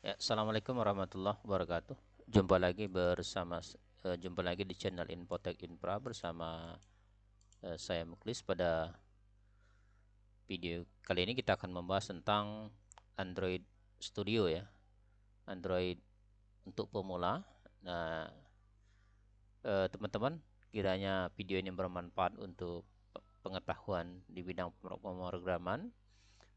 Ya, Assalamualaikum warahmatullahi wabarakatuh. Jumpa lagi di channel Infotech Infra bersama saya Muklis. Pada video kali ini kita akan membahas tentang Android Studio ya, Android untuk pemula. Nah, teman-teman, kiranya video ini bermanfaat untuk pengetahuan di bidang pemrograman,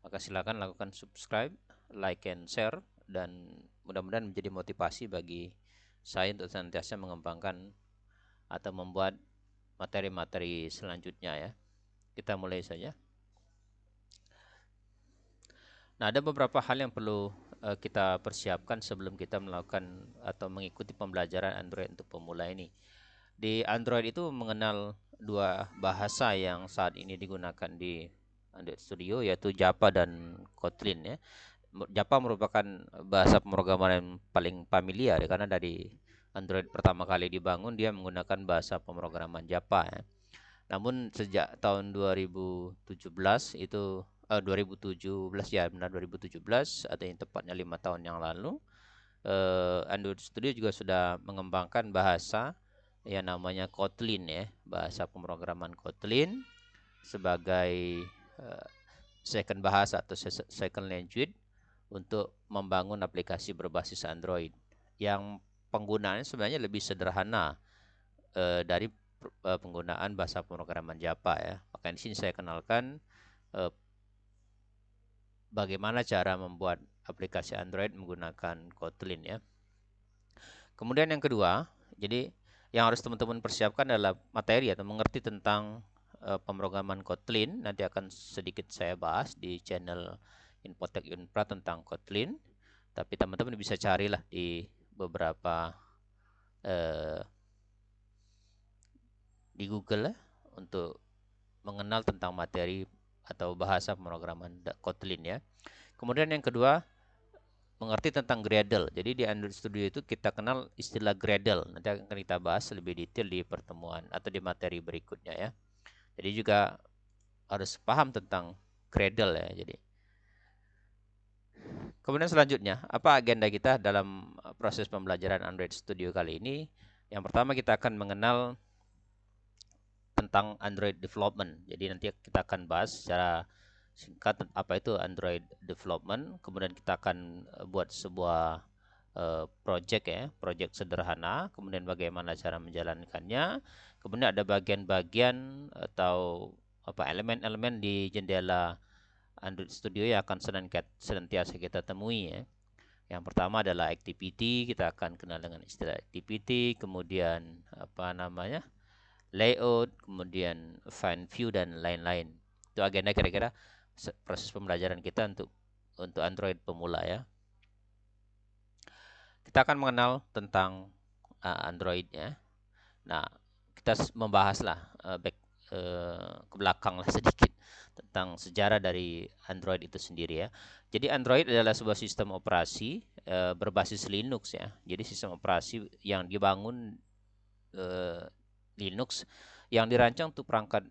maka silakan lakukan subscribe, like, and share, dan mudah-mudahan menjadi motivasi bagi saya untuk senantiasa mengembangkan atau membuat materi-materi selanjutnya ya. Kita mulai saja. Nah, ada beberapa hal yang perlu kita persiapkan sebelum kita melakukan atau mengikuti pembelajaran Android untuk pemula ini. Di Android itu mengenal dua bahasa yang saat ini digunakan di Android Studio, yaitu Java dan Kotlin ya. Java merupakan bahasa pemrograman yang paling familiar ya, karena dari Android pertama kali dibangun dia menggunakan bahasa pemrograman Java ya. Namun sejak tahun 2017 itu 2017 ya, benar 2017, atau yang tepatnya 5 tahun yang lalu, Android Studio juga sudah mengembangkan bahasa yang namanya Kotlin ya, bahasa pemrograman Kotlin sebagai second bahasa atau second language untuk membangun aplikasi berbasis Android yang penggunaannya sebenarnya lebih sederhana dari penggunaan bahasa pemrograman Java ya. Maka di sini saya kenalkan eh, bagaimana cara membuat aplikasi Android menggunakan Kotlin ya. Kemudian yang kedua, jadi yang harus teman-teman persiapkan adalah materi atau mengerti tentang pemrograman Kotlin. Nanti akan sedikit saya bahas di channel Infotech Unpra tentang Kotlin. Tapi teman-teman bisa carilah di beberapa di Google ya, untuk mengenal tentang materi atau bahasa pemrograman Kotlin ya. Kemudian yang kedua, mengerti tentang Gradle. Jadi di Android Studio itu kita kenal istilah Gradle. Nanti akan kita bahas lebih detail di pertemuan atau di materi berikutnya ya. Jadi juga harus paham tentang Gradle ya. Jadi kemudian selanjutnya, apa agenda kita dalam proses pembelajaran Android Studio kali ini? Yang pertama kita akan mengenal tentang Android development. Jadi nanti kita akan bahas secara singkat apa itu Android development. Kemudian kita akan buat sebuah project ya, project sederhana. Kemudian bagaimana cara menjalankannya. Kemudian ada bagian-bagian atau apa elemen-elemen di jendela Android Studio yang akan senantiasa kita temui ya. Yang pertama adalah activity, kita akan kenal dengan istilah activity, kemudian apa namanya? Layout, kemudian find view dan lain-lain. Itu agenda kira-kira proses pembelajaran kita untuk Android pemula ya. Kita akan mengenal tentang Android ya. Nah, kita membahaslah ke belakang lah sedikit tentang sejarah dari Android itu sendiri ya. Jadi Android adalah sebuah sistem operasi berbasis Linux ya. Jadi sistem operasi yang dibangun Linux yang dirancang untuk perangkat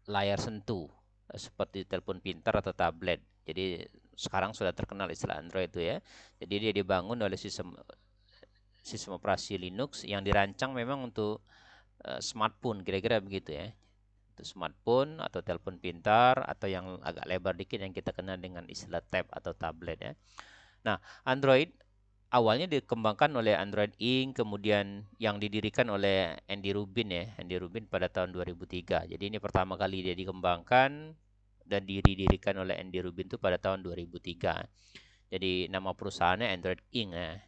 layar sentuh seperti telepon pintar atau tablet. Jadi sekarang sudah terkenal istilah Android itu ya. Jadi dia dibangun oleh sistem operasi Linux yang dirancang memang untuk smartphone kira-kira begitu ya. Untuk smartphone atau telepon pintar atau yang agak lebar dikit yang kita kenal dengan istilah tab atau tablet ya. Nah, Android awalnya dikembangkan oleh Android Inc. kemudian yang didirikan oleh Andy Rubin ya, Andy Rubin pada tahun 2003. Jadi ini pertama kali dia dikembangkan dan didirikan oleh Andy Rubin itu pada tahun 2003. Jadi nama perusahaannya Android Inc. ya.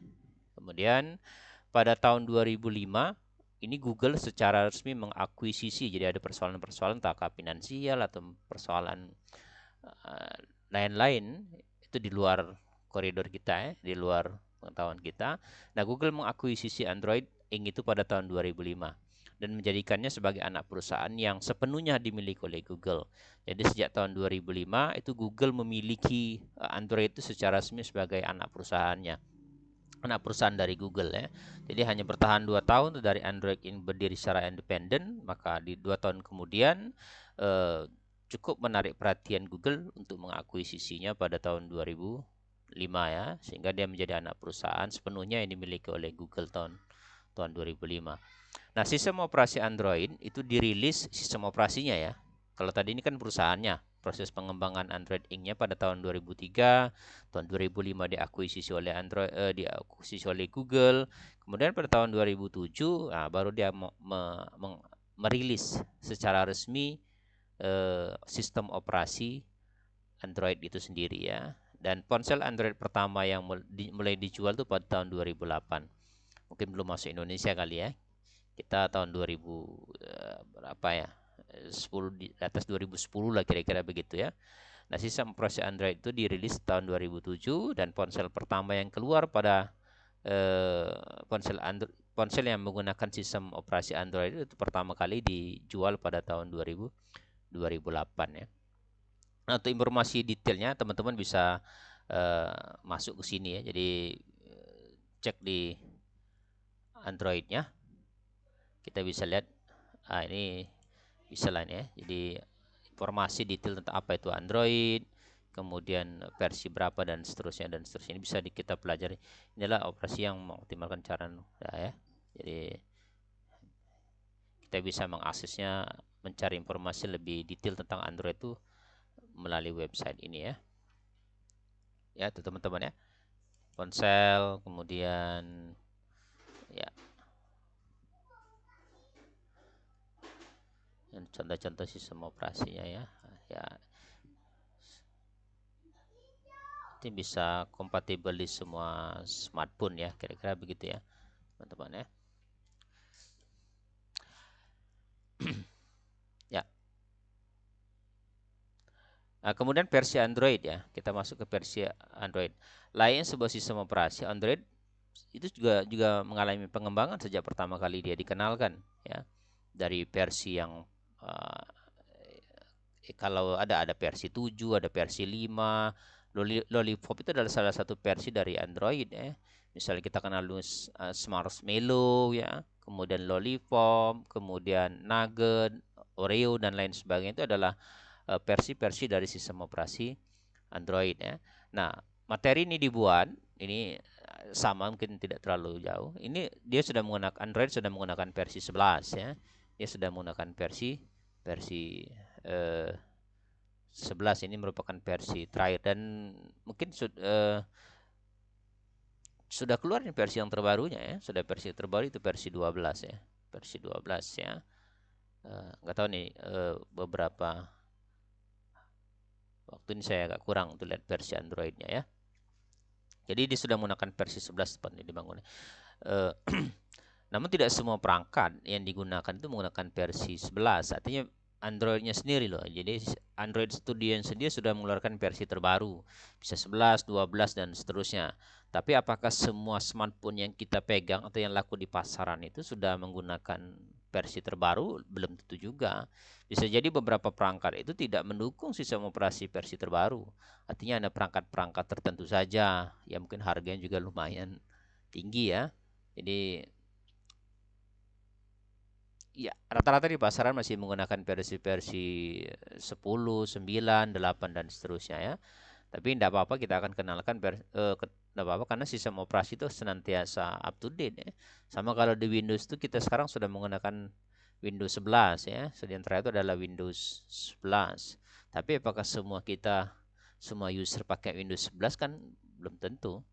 Kemudian pada tahun 2005 ini Google secara resmi mengakuisisi, jadi ada persoalan-persoalan entah finansial atau persoalan lain-lain itu di luar koridor kita ya, di luar pengetahuan kita. Nah, Google mengakuisisi Android Inc. itu pada tahun 2005 dan menjadikannya sebagai anak perusahaan yang sepenuhnya dimiliki oleh Google. Jadi sejak tahun 2005 itu Google memiliki Android itu secara resmi sebagai anak perusahaannya. Anak perusahaan dari Google ya. Jadi hanya bertahan 2 tahun dari Android Inc. berdiri secara independen, maka di 2 tahun kemudian cukup menarik perhatian Google untuk mengakuisisinya pada tahun 2005 ya, sehingga dia menjadi anak perusahaan sepenuhnya yang dimiliki oleh Google tahun 2005. Nah, sistem operasi Android itu dirilis sistem operasinya ya. Kalau tadi ini kan perusahaannya, proses pengembangan Android Inc.-nya pada tahun 2003, tahun 2005 diakuisisi oleh diakuisisi oleh Google. Kemudian pada tahun 2007, nah, baru dia merilis secara resmi sistem operasi Android itu sendiri ya. Dan ponsel Android pertama yang mulai dijual tuh pada tahun 2008. Mungkin belum masuk Indonesia kali ya. Kita tahun 2000 berapa ya? 10 di atas 2010 lah kira-kira begitu ya. Nah, sistem operasi Android itu dirilis tahun 2007 dan ponsel pertama yang keluar pada eh, ponsel yang menggunakan sistem operasi Android itu pertama kali dijual pada tahun 2008 ya. Nah, untuk informasi detailnya teman-teman bisa masuk ke sini ya. Jadi cek di Androidnya, kita bisa lihat. Ini bisa lah ya. Jadi informasi detail tentang apa itu Android, kemudian versi berapa dan seterusnya ini bisa kita pelajari. Inilah operasi yang mengoptimalkan cara ya. Jadi kita bisa mengaksesnya, mencari informasi lebih detail tentang Android itu melalui website ini ya. Ya, itu teman-teman ya. Ponsel, kemudian ya contoh-contoh sistem operasinya ya. Ya, ini bisa kompatibel di semua smartphone ya, kira-kira begitu ya, teman-teman ya. Ya. Nah, kemudian versi Android ya, kita masuk ke versi Android. Lain sebuah sistem operasi Android itu juga mengalami pengembangan sejak pertama kali dia dikenalkan ya. Dari versi yang kalau ada versi 7, ada versi 5. Lollipop itu adalah salah satu versi dari Android ya. Misalnya kita kenal Marshmallow ya, kemudian Lollipop, kemudian Nugget, Oreo dan lain sebagainya itu adalah versi-versi dari sistem operasi Android ya. Nah, materi ini dibuat ini sama, mungkin tidak terlalu jauh. Ini dia sudah menggunakan Android, sudah menggunakan versi 11 ya. Dia sudah menggunakan versi 11. Ini merupakan versi terakhir dan mungkin sudah keluar versi yang terbarunya ya. Sudah versi terbaru itu versi 12 ya. Versi 12 ya. Nggak tahu nih beberapa waktu ini saya agak kurang untuk lihat versi Androidnya ya. Jadi dia sudah menggunakan versi 11 tepatnya dibangun. Namun tidak semua perangkat yang digunakan itu menggunakan versi 11. Artinya Androidnya sendiri loh. Jadi Android Studio yang sendiri sudah mengeluarkan versi terbaru. Bisa 11, 12 dan seterusnya. Tapi apakah semua smartphone yang kita pegang atau yang laku di pasaran itu sudah menggunakan versi terbaru? Belum tentu juga. Bisa jadi beberapa perangkat itu tidak mendukung sistem operasi versi terbaru. Artinya ada perangkat-perangkat tertentu saja yang mungkin harganya juga lumayan tinggi ya. Jadi ya, rata-rata di pasaran masih menggunakan versi-versi 10, 9, 8 dan seterusnya ya. Tapi tidak apa-apa, kita akan kenalkan tidak apa-apa karena sistem operasi itu senantiasa up to date ya. Sama kalau di Windows itu kita sekarang sudah menggunakan Windows 11 ya. Yang terakhir itu adalah Windows 11. Tapi apakah semua user pakai Windows 11 kan belum tentu.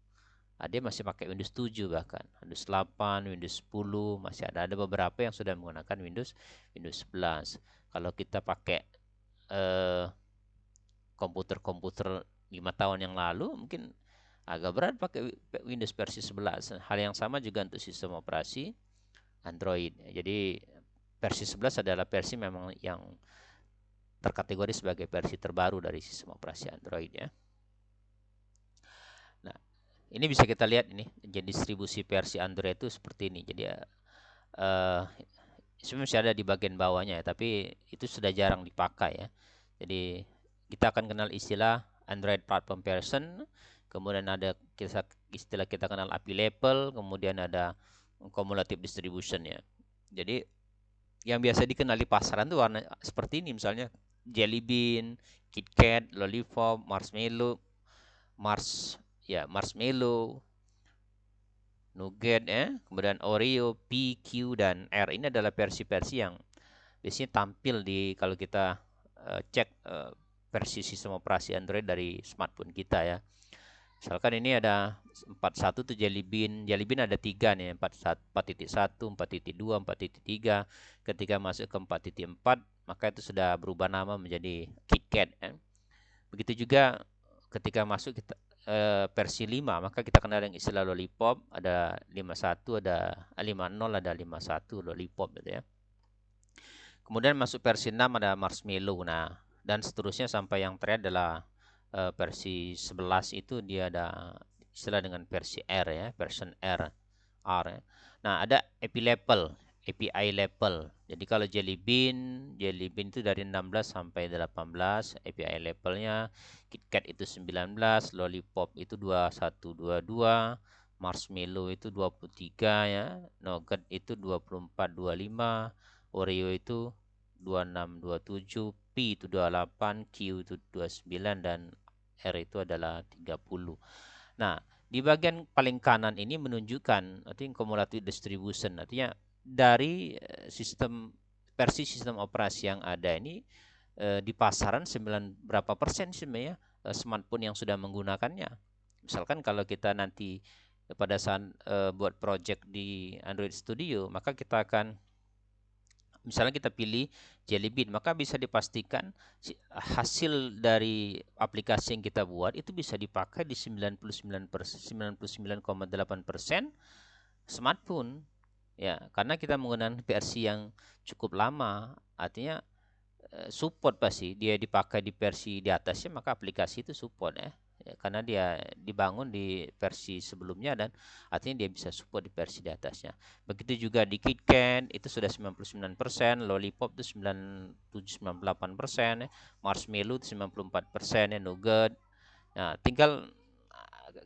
Dia masih pakai Windows 7 bahkan, Windows 8, Windows 10 masih ada beberapa yang sudah menggunakan Windows 11. Kalau kita pakai komputer 5 tahun yang lalu mungkin agak berat pakai Windows versi 11. Hal yang sama juga untuk sistem operasi Android. Jadi versi 11 adalah versi memang yang terkategori sebagai versi terbaru dari sistem operasi Android ya. Nah, ini bisa kita lihat ini, jadi distribusi versi Android itu seperti ini. Jadi sebenarnya ada di bagian bawahnya ya, tapi itu sudah jarang dipakai ya. Jadi kita akan kenal istilah Android Platform Version, kemudian ada istilah kita kenal API Label, kemudian ada Cumulative Distribution ya. Jadi yang biasa dikenal di pasaran tuh warna seperti ini, misalnya Jelly Bean, KitKat, Lollipop, Marshmallow, Mars ya Marshmallow, Nougat ya, kemudian Oreo, P, Q dan R. Ini adalah versi-versi yang biasanya tampil di kalau kita cek versi sistem operasi Android dari smartphone kita ya. Misalkan ini ada 41 tuh Jelly Bean. Jelly Bean ada 3 nih, 4.1, 4.2, 4.3. Ketika masuk ke 4.4, maka itu sudah berubah nama menjadi KitKat ya. Begitu juga ketika masuk kita versi 5, maka kita kenal dengan istilah lollipop. Ada 51, ada 50, ada 51 lollipop gitu ya. Kemudian masuk versi 6 ada marshmallow. Nah, dan seterusnya sampai yang terakhir adalah versi 11 itu dia ada istilah dengan versi R ya, version R ya. Nah, ada API level. Jadi kalau Jelly Bean itu dari 16 sampai 18, API levelnya. KitKat itu 19, Lollipop itu 2122, Marshmallow itu 23 ya, Nougat itu 24 25, Oreo itu 26 27, P itu 28, Q itu 29 dan R itu adalah 30. Nah, di bagian paling kanan ini menunjukkan artinya cumulative distribution, artinya dari sistem operasi yang ada ini di pasaran berapa persen sebenarnya smartphone yang sudah menggunakannya. Misalkan kalau kita nanti pada saat buat project di Android Studio, maka kita akan misalnya kita pilih Jelly Bean, maka bisa dipastikan hasil dari aplikasi yang kita buat itu bisa dipakai di 99,8% smartphone ya, karena kita menggunakan versi yang cukup lama, artinya support pasti dia dipakai di versi di atasnya, maka aplikasi itu support ya. Ya, karena dia dibangun di versi sebelumnya dan artinya dia bisa support di versi di atasnya. Begitu juga di KitKat itu sudah 99%, Lollipop itu 97-98%, ya. Marshmallow itu 94% ya, Nougat. Nah, tinggal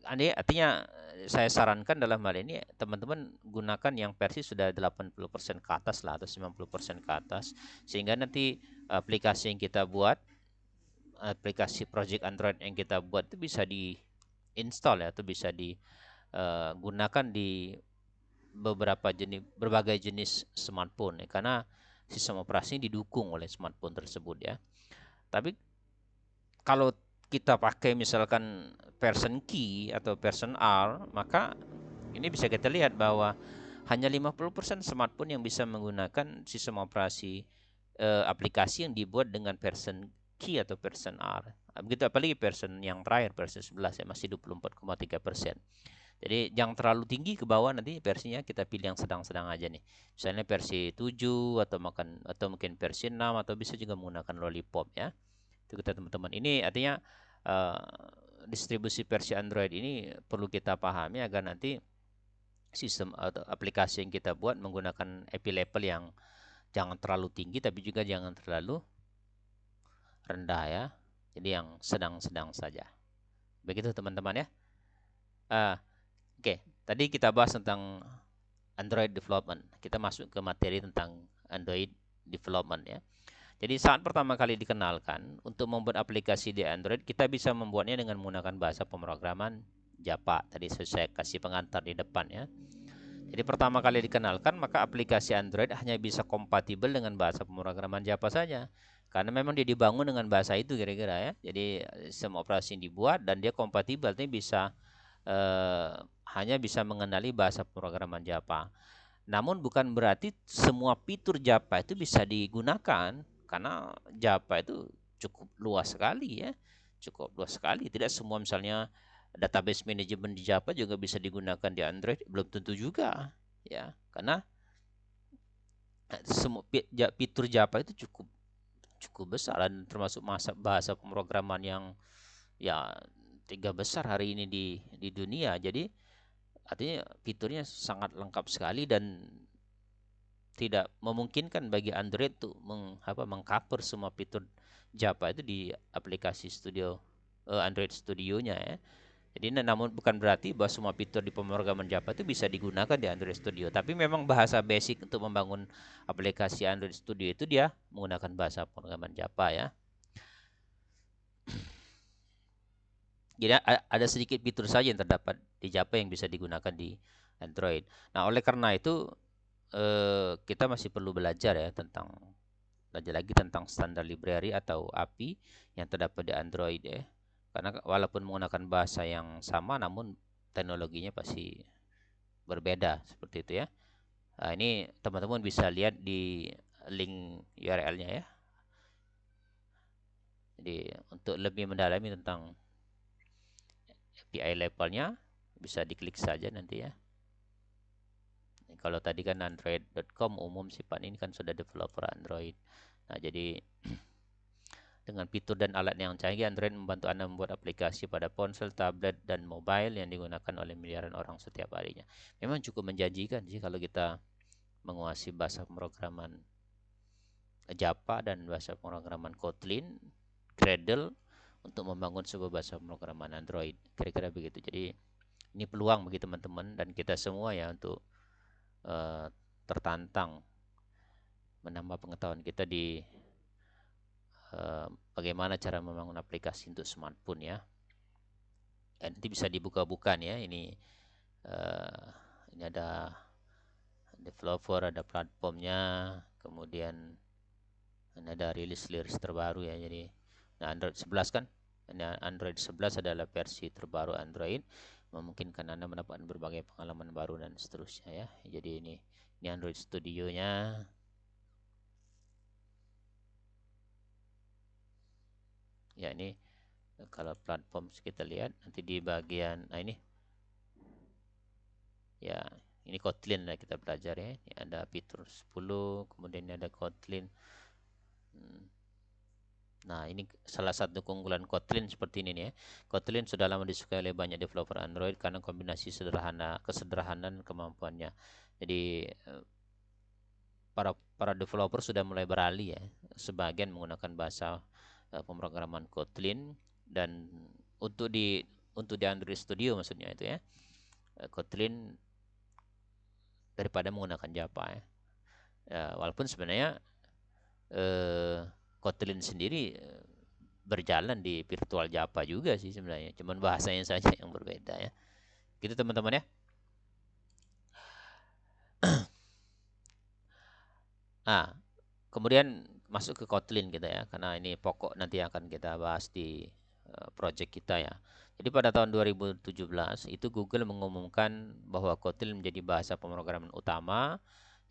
artinya saya sarankan dalam hal ini teman-teman gunakan yang versi sudah 80% ke atas lah atau 90% ke atas, sehingga nanti aplikasi yang kita buat, aplikasi project Android yang kita buat itu bisa di install ya, atau bisa digunakan di berbagai jenis smartphone ya, karena sistem operasi didukung oleh smartphone tersebut ya. Tapi kalau kita pakai misalkan version key atau version R, maka ini bisa kita lihat bahwa hanya 50% smartphone yang bisa menggunakan sistem operasi aplikasi yang dibuat dengan version key atau version R. Begitu apalagi version yang terakhir, versi 11 ya, masih 24,3%. Jadi jangan terlalu tinggi ke bawah, nanti versinya kita pilih yang sedang-sedang aja nih. Misalnya versi 7 atau mungkin versi 6 atau bisa juga menggunakan lollipop ya. Itu kita teman-teman. Ini artinya uh, distribusi versi Android ini perlu kita pahami agar nanti sistem atau aplikasi yang kita buat menggunakan API level yang jangan terlalu tinggi tapi juga jangan terlalu rendah ya. Jadi yang sedang-sedang saja. Begitu teman-teman ya. Oke, tadi kita bahas tentang Android development. Kita masuk ke materi tentang Android development ya. Jadi saat pertama kali dikenalkan untuk membuat aplikasi di Android, kita bisa membuatnya dengan menggunakan bahasa pemrograman Java. Tadi saya kasih pengantar di depan ya. Jadi pertama kali dikenalkan, maka aplikasi Android hanya bisa kompatibel dengan bahasa pemrograman Java saja. Karena memang dia dibangun dengan bahasa itu kira-kira ya. Jadi sistem operasi yang dibuat dan dia kompatibel, artinya bisa eh, hanya bisa mengenali bahasa pemrograman Java. Namun bukan berarti semua fitur Java itu bisa digunakan, karena Java itu cukup luas sekali ya, cukup luas sekali. Tidak semua misalnya database management di Java juga bisa digunakan di Android, belum tentu juga ya, karena semua fitur Java itu cukup cukup besar dan termasuk bahasa pemrograman yang ya tiga besar hari ini di dunia. Jadi artinya fiturnya sangat lengkap sekali dan tidak memungkinkan bagi Android tuh mengcover semua fitur Java itu di aplikasi Android Studionya ya. Jadi namun bukan berarti bahwa semua fitur di pemrograman Java itu bisa digunakan di Android Studio. Tapi memang bahasa basic untuk membangun aplikasi Android Studio itu dia menggunakan bahasa pemrograman Java ya. Jadi ada sedikit fitur saja yang terdapat di Java yang bisa digunakan di Android. Nah, oleh karena itu kita masih perlu belajar ya tentang belajar lagi tentang standar library atau API yang terdapat di Android ya. Karena walaupun menggunakan bahasa yang sama, namun teknologinya pasti berbeda seperti itu ya. Nah, ini teman-teman bisa lihat di link URL-nya ya. Jadi untuk lebih mendalami tentang API levelnya bisa diklik saja nanti ya. Kalau tadi kan android.com umum sifat ini kan sudah developer Android. Nah, jadi dengan fitur dan alat yang canggih, Android membantu Anda membuat aplikasi pada ponsel, tablet, dan mobile yang digunakan oleh miliaran orang setiap harinya. Memang cukup menjanjikan sih kalau kita menguasai bahasa pemrograman Java dan bahasa pemrograman Kotlin, Gradle untuk membangun sebuah bahasa pemrograman Android. Kira-kira begitu. Jadi ini peluang bagi teman-teman dan kita semua ya untuk uh, tertantang menambah pengetahuan kita di bagaimana cara membangun aplikasi untuk smartphone ya. Nanti bisa dibuka-bukan ya. Uh, ini ada developer, ada platformnya, kemudian ini ada rilis terbaru ya. Jadi nah Android 11 kan. Ini Android 11 adalah versi terbaru Android, memungkinkan Anda mendapatkan berbagai pengalaman baru dan seterusnya ya. Jadi ini Android Studio-nya. Ya ini kalau platform kita lihat nanti di bagian ini ya, ini Kotlin lah kita belajar ya. Ini ada fitur 10, kemudian ini ada Kotlin. Nah, ini salah satu keunggulan Kotlin seperti ini nih ya. Kotlin sudah lama disukai oleh banyak developer Android karena kombinasi kesederhanaan kemampuannya. Jadi para developer sudah mulai beralih ya, sebagian menggunakan bahasa pemrograman Kotlin dan untuk di Android Studio maksudnya itu ya. Kotlin daripada menggunakan Java ya. Walaupun sebenarnya Kotlin sendiri berjalan di virtual Java juga sih sebenarnya, cuman bahasanya saja yang berbeda ya. Gitu teman-teman ya. Nah, kemudian masuk ke Kotlin kita ya, karena ini pokok nanti akan kita bahas di project kita ya. Jadi pada tahun 2017 itu Google mengumumkan bahwa Kotlin menjadi bahasa pemrograman utama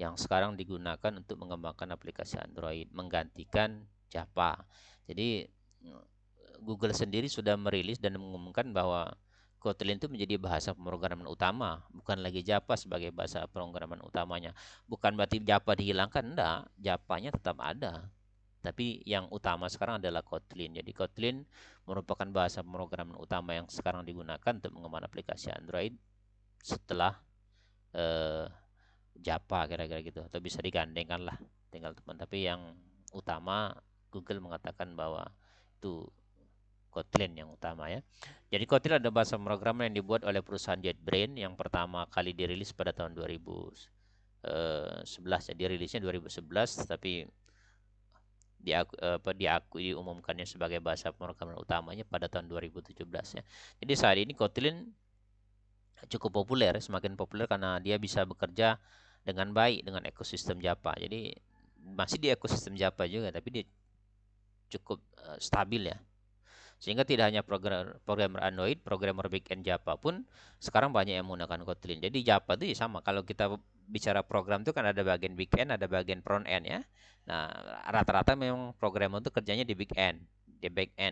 yang sekarang digunakan untuk mengembangkan aplikasi Android, menggantikan Java. Jadi Google sendiri sudah merilis dan mengumumkan bahwa Kotlin itu menjadi bahasa pemrograman utama, bukan lagi Java sebagai bahasa pemrograman utamanya. Bukan berarti Java dihilangkan, enggak, Javanya tetap ada. Tapi yang utama sekarang adalah Kotlin. Jadi Kotlin merupakan bahasa pemrograman utama yang sekarang digunakan untuk mengembangkan aplikasi Android setelah eh, Java kira-kira gitu, atau bisa digandengkan lah tinggal teman. Tapi yang utama Google mengatakan bahwa itu Kotlin yang utama ya. Jadi Kotlin adalah bahasa pemrograman yang dibuat oleh perusahaan JetBrains yang pertama kali dirilis pada tahun 2011 ya. Dirilisnya 2011 tapi diumumkannya sebagai bahasa pemrograman utamanya pada tahun 2017 ya. Jadi saat ini Kotlin cukup populer, semakin populer karena dia bisa bekerja dengan baik dengan ekosistem Java. Jadi masih di ekosistem Java juga tapi dia cukup stabil ya. Sehingga tidak hanya programmer Android, programmer backend Java pun sekarang banyak yang menggunakan Kotlin. Jadi Java itu sama. Kalau kita bicara program itu kan ada bagian backend, ada bagian front end ya. Nah, rata-rata memang programmer itu kerjanya di backend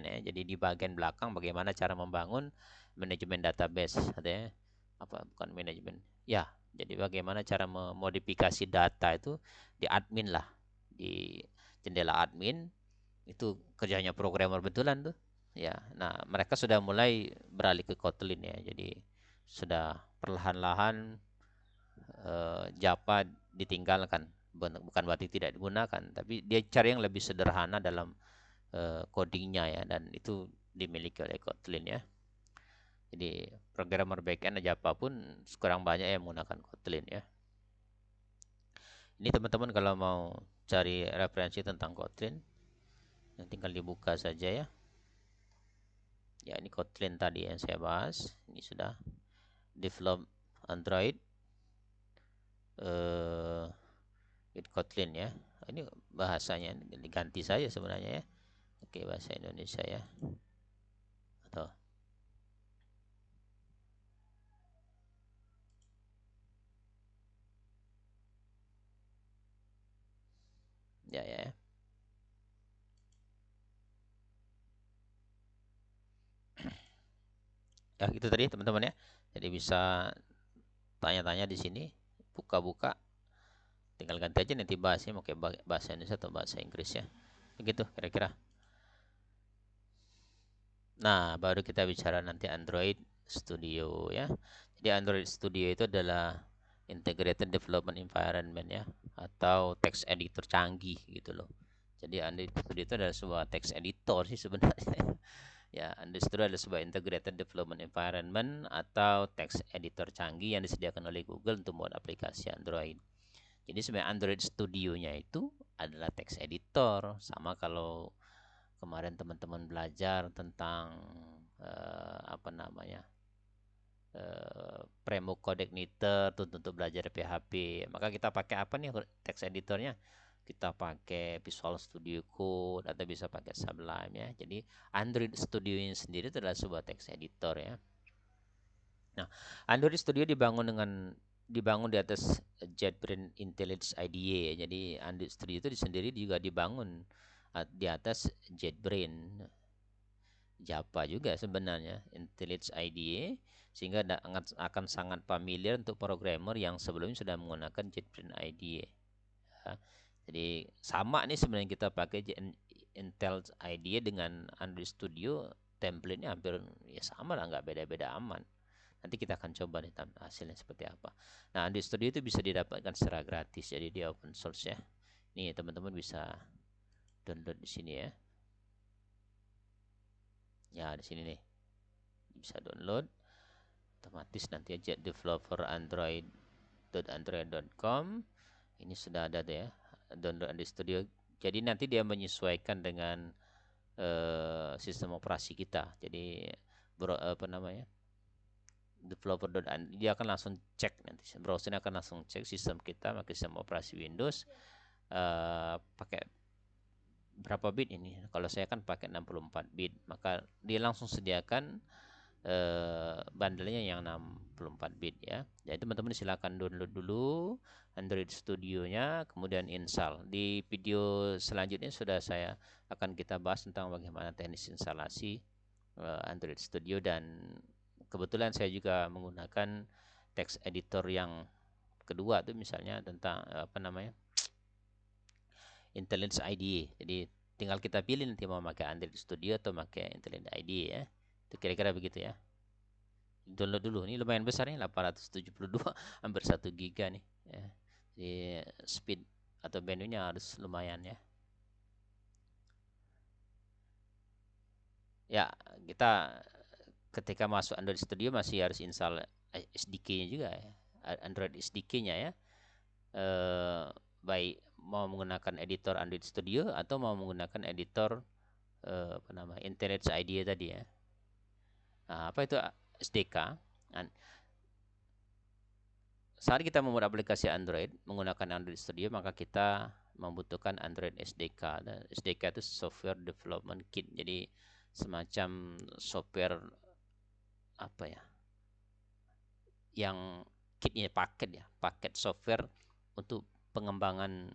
ya. Jadi di bagian belakang bagaimana cara membangun manajemen database, ada ya. Apa bukan manajemen? Ya, jadi bagaimana cara memodifikasi data itu di admin lah, di jendela admin itu kerjanya programmer betulan tuh. Ya, nah mereka sudah mulai beralih ke Kotlin ya. Jadi sudah perlahan-lahan Java ditinggalkan. Bukan berarti tidak digunakan, tapi dia cari yang lebih sederhana dalam codingnya ya, dan itu dimiliki oleh Kotlin ya. Jadi programmer backend Java pun sekarang banyak yang menggunakan Kotlin ya. Ini teman-teman kalau mau cari referensi tentang Kotlin, tinggal dibuka saja ya. Ya, ini Kotlin tadi yang saya bahas. Ini sudah develop Android eh with Kotlin ya. Ini bahasanya diganti saja sebenarnya ya. Oke, bahasa Indonesia ya. Atau ya ya. Ya. Ya, itu tadi teman-teman ya. Jadi bisa tanya-tanya di sini, buka-buka, tinggal ganti aja nanti bahasnya mau kayak bahasa Indonesia atau bahasa Inggris ya. Begitu kira-kira. Nah, baru kita bicara nanti Android Studio ya. Jadi Android Studio itu adalah integrated development environment ya, atau text editor canggih gitu loh. Jadi Android Studio itu adalah sebuah text editor sih sebenarnya. Ya, Android Studio adalah sebuah integrated development environment atau text editor canggih yang disediakan oleh Google untuk membuat aplikasi Android. Jadi sebenarnya Android Studio-nya itu adalah text editor. Sama kalau kemarin teman-teman belajar tentang apa namanya, Premo Codec Kniter untuk belajar PHP, maka kita pakai apa nih text editornya? Kita pakai Visual Studio Code atau bisa pakai Sublime ya. Jadi Android Studio ini sendiri itu adalah sebuah text editor ya. Nah, Android Studio dibangun di atas JetBrains IntelliJ IDE ya. Jadi Android Studio itu sendiri juga dibangun di atas JetBrains Java juga sebenarnya IntelliJ IDE, sehingga akan sangat familiar untuk programmer yang sebelumnya sudah menggunakan JetBrains IDE ya. Jadi sama nih sebenarnya kita pakai Intel IDE dengan Android Studio, template-nya hampir ya sama lah, nggak beda-beda aman. Nanti kita akan coba nih hasilnya seperti apa. Nah, Android Studio itu bisa didapatkan secara gratis, jadi dia open source ya. Nih teman-teman bisa download di sini ya. Ya, di sini nih bisa download otomatis nanti aja developer android.android.com. Ini sudah ada tuh ya, download Android Studio. Jadi nanti dia menyesuaikan dengan sistem operasi kita. Jadi apa namanya, developer dia akan langsung cek, nanti browser akan langsung cek sistem kita pakai sistem operasi Windows pakai berapa bit ini. Kalau saya kan pakai 64 bit, maka dia langsung sediakan bundle-nya yang 64 bit ya. Jadi teman-teman silakan download dulu Android Studio-nya, kemudian install. Di video selanjutnya sudah saya akan kita bahas tentang bagaimana teknis instalasi Android Studio, dan kebetulan saya juga menggunakan text editor yang kedua tuh, misalnya tentang apa namanya, IntelliJ IDE. Jadi tinggal kita pilih nanti mau pakai Android Studio atau pakai IntelliJ IDE ya. Itu kira-kira begitu ya. Download dulu. Ini lumayan besar nih, 872 hampir 1 giga nih ya. Jadi speed atau bandwidthnya harus lumayan ya. Ya, kita ketika masuk Android Studio masih harus install SDK-nya juga ya. Android SDK-nya ya. Baik mau menggunakan editor Android Studio atau mau menggunakan editor apa nama, IntelliJ IDE tadi ya. Nah, apa itu SDK? Saat kita membuat aplikasi Android menggunakan Android Studio, maka kita membutuhkan Android SDK. Dan SDK itu Software Development Kit. Jadi semacam software apa ya, yang kitnya paket ya, paket software untuk pengembangan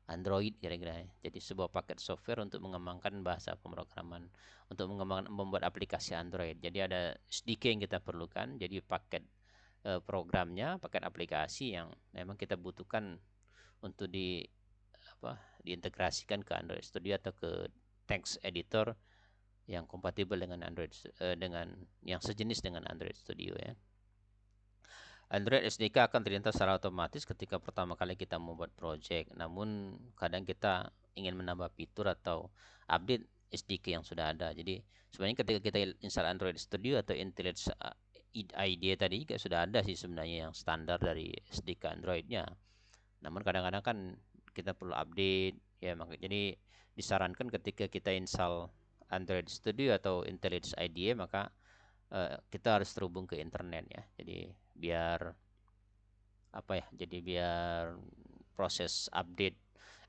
Android kira-kira ya. Jadi sebuah paket software untuk mengembangkan bahasa pemrograman, untuk mengembangkan membuat aplikasi Android. Jadi ada SDK yang kita perlukan. Jadi paket programnya, paket aplikasi yang memang kita butuhkan untuk diintegrasikan ke Android Studio atau ke text editor yang kompatibel dengan Android, dengan yang sejenis dengan Android Studio ya. Android SDK akan terlintas secara otomatis ketika pertama kali kita membuat project. Namun kadang kita ingin menambah fitur atau update SDK yang sudah ada. Jadi sebenarnya ketika kita install Android Studio atau IntelliJ IDE tadi juga sudah ada sih sebenarnya yang standar dari SDK Androidnya. Namun kadang-kadang kan kita perlu update ya, jadi disarankan ketika kita install Android Studio atau IntelliJ IDE, maka kita harus terhubung ke internet ya. Jadi biar apa ya? Jadi biar proses update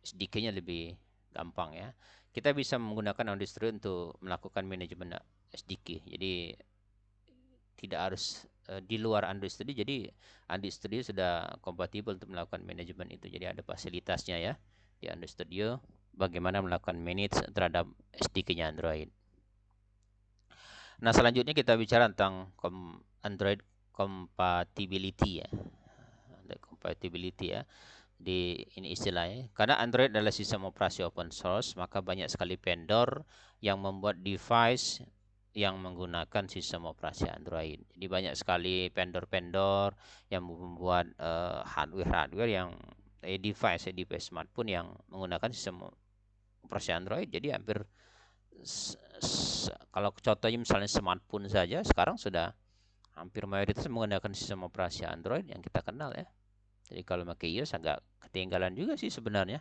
SDK-nya lebih gampang ya. Kita bisa menggunakan Android Studio untuk melakukan manajemen SDK. Jadi tidak harus di luar Android Studio. Jadi Android Studio sudah kompatibel untuk melakukan manajemen itu. Jadi ada fasilitasnya ya di Android Studio bagaimana melakukan manage terhadap SDK-nya Android. Nah, selanjutnya kita bicara tentang Android compatibility ya. Android compatibility ya. Di ini istilahnya. Karena Android adalah sistem operasi open source, maka banyak sekali vendor yang membuat device yang menggunakan sistem operasi Android. Jadi banyak sekali vendor-vendor yang membuat hardware-hardware yang device smartphone yang menggunakan sistem operasi Android. Jadi hampir kalau contohnya misalnya smartphone saja sekarang sudah hampir mayoritas menggunakan sistem operasi Android yang kita kenal ya. Jadi kalau pakai iOS agak ketinggalan juga sih sebenarnya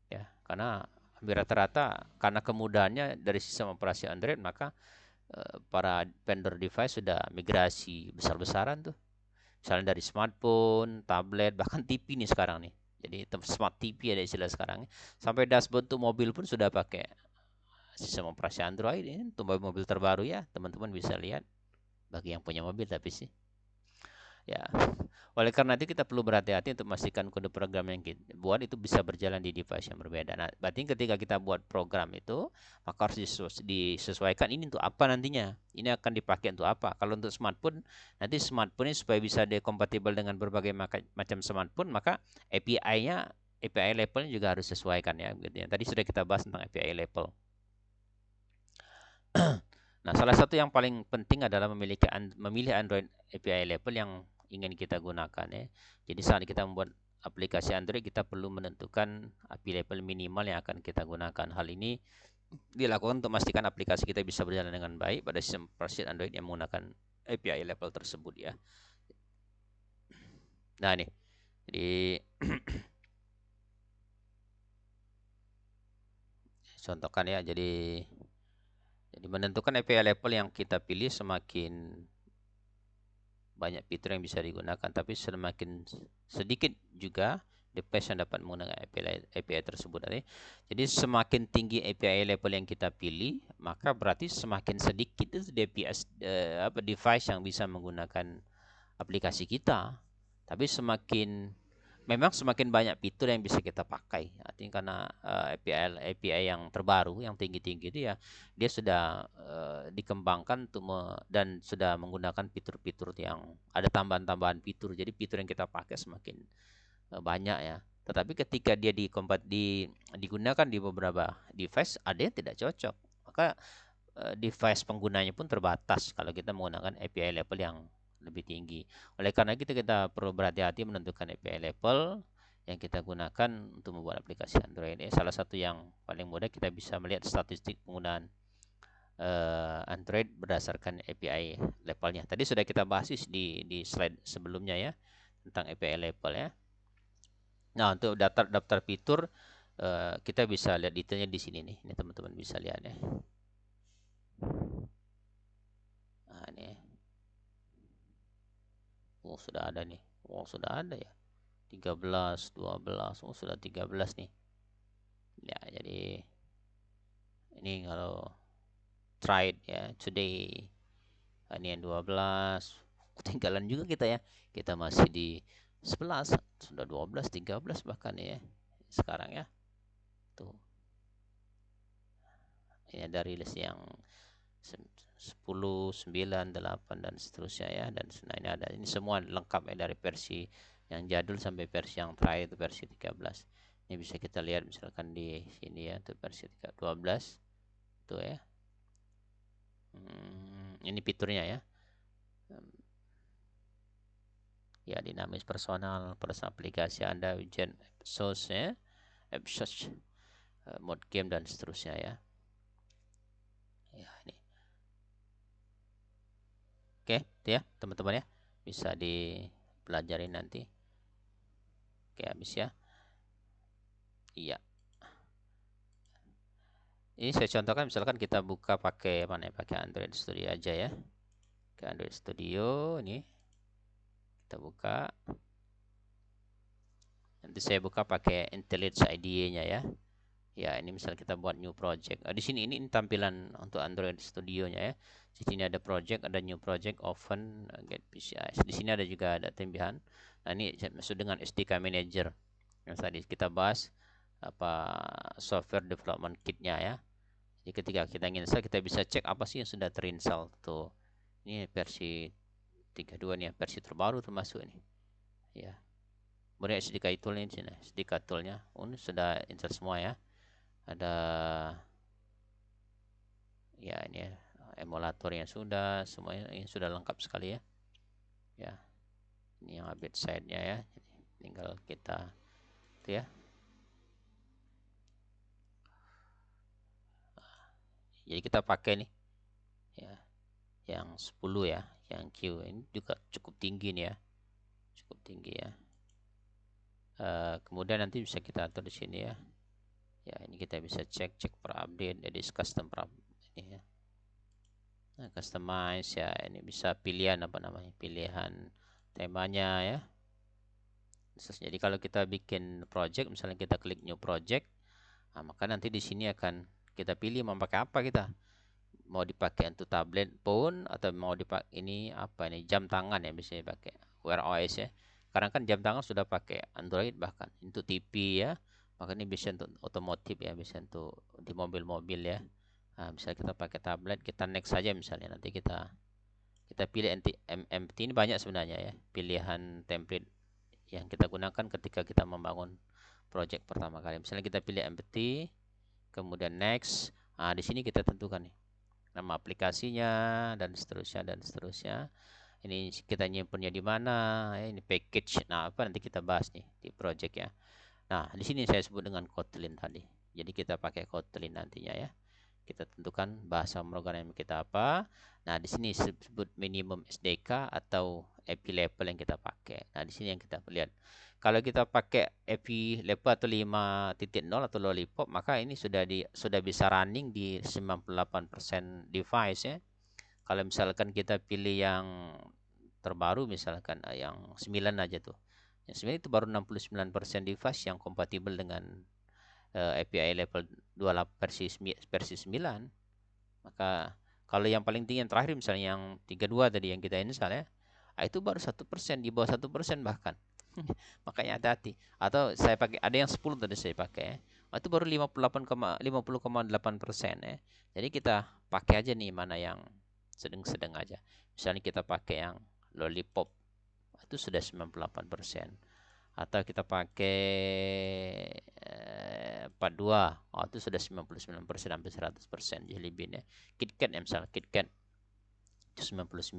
ya, karena hampir rata-rata karena kemudahannya dari sistem operasi Android, maka para vendor device sudah migrasi besar-besaran tuh. Misalnya dari smartphone, tablet, bahkan TV nih sekarang nih. Jadi smart TV ada istilah sekarang. Sampai dashboard tuh mobil pun sudah pakai sistem operasi Android. Ini untuk mobil terbaru ya, teman-teman bisa lihat bagi yang punya mobil tapi sih. Ya, oleh karena itu kita perlu berhati-hati untuk memastikan kode program yang kita buat itu bisa berjalan di device yang berbeda. Nah, berarti ketika kita buat program itu, maka harus disesuaikan ini untuk apa nantinya. Ini akan dipakai untuk apa. Kalau untuk smartphone, nanti smartphone ini supaya bisa kompatibel dengan berbagai macam smartphone, maka API-nya, API levelnya juga harus sesuaikan ya. Gitu ya. Tadi sudah kita bahas tentang API level. Nah, salah satu yang paling penting adalah memilih Android API level yang ingin kita gunakan ya. Jadi saat kita membuat aplikasi Android, kita perlu menentukan API level minimal yang akan kita gunakan. Hal ini dilakukan untuk memastikan aplikasi kita bisa berjalan dengan baik pada sistem operasi Android yang menggunakan API level tersebut ya. Nah, ini jadi contohkan ya. Jadi menentukan API level yang kita pilih, semakin banyak fitur yang bisa digunakan, tapi semakin sedikit juga device yang dapat menggunakan API tersebut. Jadi semakin tinggi API level yang kita pilih, maka berarti semakin sedikit itu device yang bisa menggunakan aplikasi kita. Tapi memang semakin banyak fitur yang bisa kita pakai. Artinya karena API yang terbaru, yang tinggi-tinggi itu ya, dia sudah dikembangkan dan sudah menggunakan fitur-fitur yang ada tambahan-tambahan fitur. Jadi fitur yang kita pakai semakin banyak ya. Tetapi ketika dia digunakan di beberapa device, ada yang tidak cocok. Maka device penggunanya pun terbatas kalau kita menggunakan API level yang lebih tinggi. Oleh karena itu kita perlu berhati-hati menentukan API level yang kita gunakan untuk membuat aplikasi Android. Salah satu yang paling mudah, kita bisa melihat statistik penggunaan Android berdasarkan API levelnya. Tadi sudah kita bahas di slide sebelumnya ya tentang API level ya. Nah, untuk daftar fitur kita bisa lihat detailnya di sini nih. Ini teman-teman bisa lihat ya. Nah, ini. Oh, sudah ada nih. Oh, sudah ada ya. 13, 12. Oh, sudah 13 nih. Ya, jadi ini kalau tried ya today. Ini yang 12. Ketinggalan juga kita ya. Kita masih di 11, sudah 12, 13 bahkan ya. Sekarang ya. Tuh. Ini ada rilis yang 10, 9, 8 dan seterusnya ya. Dan ini ada, ini semua lengkap ya, dari versi yang jadul sampai versi yang terakhir itu versi 13. Ini bisa kita lihat misalkan di sini ya, itu versi 12 tuh ya. Ini fiturnya ya. Ya, dinamis personal, proses aplikasi Anda, ujian source ya, app search, mode game dan seterusnya ya. Ya, ini. Oke, itu ya teman-teman ya. Bisa dipelajari nanti. Oke, habis ya. Iya. Ini saya contohkan, misalkan kita buka pakai mana ya, pakai Android Studio aja ya. Ke Android Studio ini kita buka. Nanti saya buka pakai IntelliJ IDE-nya ya. Ya, ini misal kita buat new project. Di sini ini tampilan untuk Android Studio-nya ya. Di sini ada project, ada new project, open, get PCI. Di sini ada juga ada tambahan. Nah, ini maksud dengan SDK Manager yang tadi kita bahas, apa software development kit-nya ya. Jadi ketika kita install, kita bisa cek apa sih yang sudah terinstall tuh. Ini versi 32 nih, versi terbaru termasuk ini. Ya. Kemudian SDK tool-nya di sini, SDK tool-nya. Ini sudah install semua ya. Ada ya ini ya, emulatornya sudah, semuanya ini sudah lengkap sekali ya. Ya, ini yang update site-nya ya. Tinggal kita itu ya. Jadi kita pakai nih ya, yang 10 ya, yang Q ini juga cukup tinggi nih ya. Cukup tinggi ya. Kemudian nanti bisa kita atur di sini ya. Ya, ini kita bisa cek per update, edit custom per ini ya. Nah, customize ya, ini bisa pilihan apa namanya? Pilihan temanya ya. Jadi kalau kita bikin project, misalnya kita klik new project, nah, maka nanti di sini akan kita pilih mau pakai apa kita. Mau dipakai untuk tablet phone atau mau dipakai ini apa ini jam tangan ya, bisa dipakai Wear OS ya. Karena kan jam tangan sudah pakai Android, bahkan untuk TV ya. Maka ini bisa untuk otomotif ya, bisa untuk di mobil-mobil ya. Nah, misalnya kita pakai tablet, kita next saja misalnya, nanti kita pilih empty, ini banyak sebenarnya ya pilihan template yang kita gunakan ketika kita membangun project pertama kali. Misalnya kita pilih empty, kemudian next. Nah, di sini kita tentukan nih nama aplikasinya dan seterusnya dan seterusnya. Ini kita nyimpennya di mana? Ini package. Nah, apa nanti kita bahas nih di project ya. Nah, di sini saya sebut dengan Kotlin tadi. Jadi kita pakai Kotlin nantinya ya. Kita tentukan bahasa pemrograman kita apa. Nah, di sini disebut minimum SDK atau API level yang kita pakai. Nah, di sini yang kita lihat. Kalau kita pakai API level atau 5.0 atau Lollipop, maka ini sudah bisa running di 98% device ya. Kalau misalkan kita pilih yang terbaru, misalkan yang 9 aja tuh. Yang 9 itu baru 69% device yang kompatibel dengan API level 28 versi 9. Maka kalau yang paling tinggi yang terakhir misalnya yang 32 tadi yang kita install ya, itu baru 1%, di bawah 1% bahkan. Makanya hati-hati. Atau saya pakai ada yang 10 tadi saya pakai ya. Itu baru 50,8% ya. Jadi kita pakai aja nih mana yang sedang-sedang aja. Misalnya kita pakai yang Lollipop, itu sudah 98%. Atau kita pakai 42, itu sudah 99%, hampir 100%. Jelly Bean ya. KitKat ya, misalnya KitKat itu 99.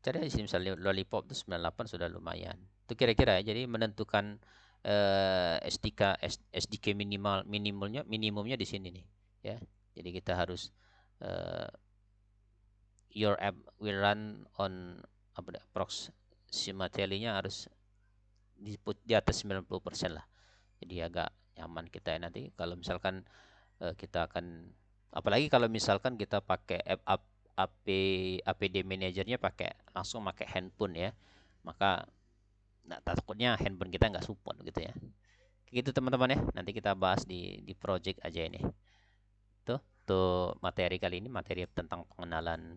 Jadi di sini misalnya Lollipop itu 98 sudah lumayan. Itu kira-kira ya. Jadi menentukan SDK minimumnya di sini nih ya. Jadi kita harus uh, your app will run on approximately-nya harus di atas 90% lah. Jadi agak nyaman kita ya nanti kalau misalkan kita akan, apalagi kalau misalkan kita pakai APD manajernya langsung pakai handphone ya, maka takutnya handphone kita nggak support gitu ya. Gitu teman-teman ya, nanti kita bahas di project aja ini. Tuh materi kali ini, materi tentang pengenalan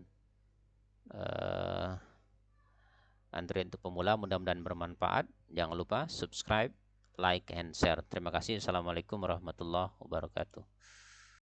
Android untuk pemula, mudah-mudahan bermanfaat. Jangan lupa subscribe, like, and share. Terima kasih. Assalamualaikum warahmatullahi wabarakatuh.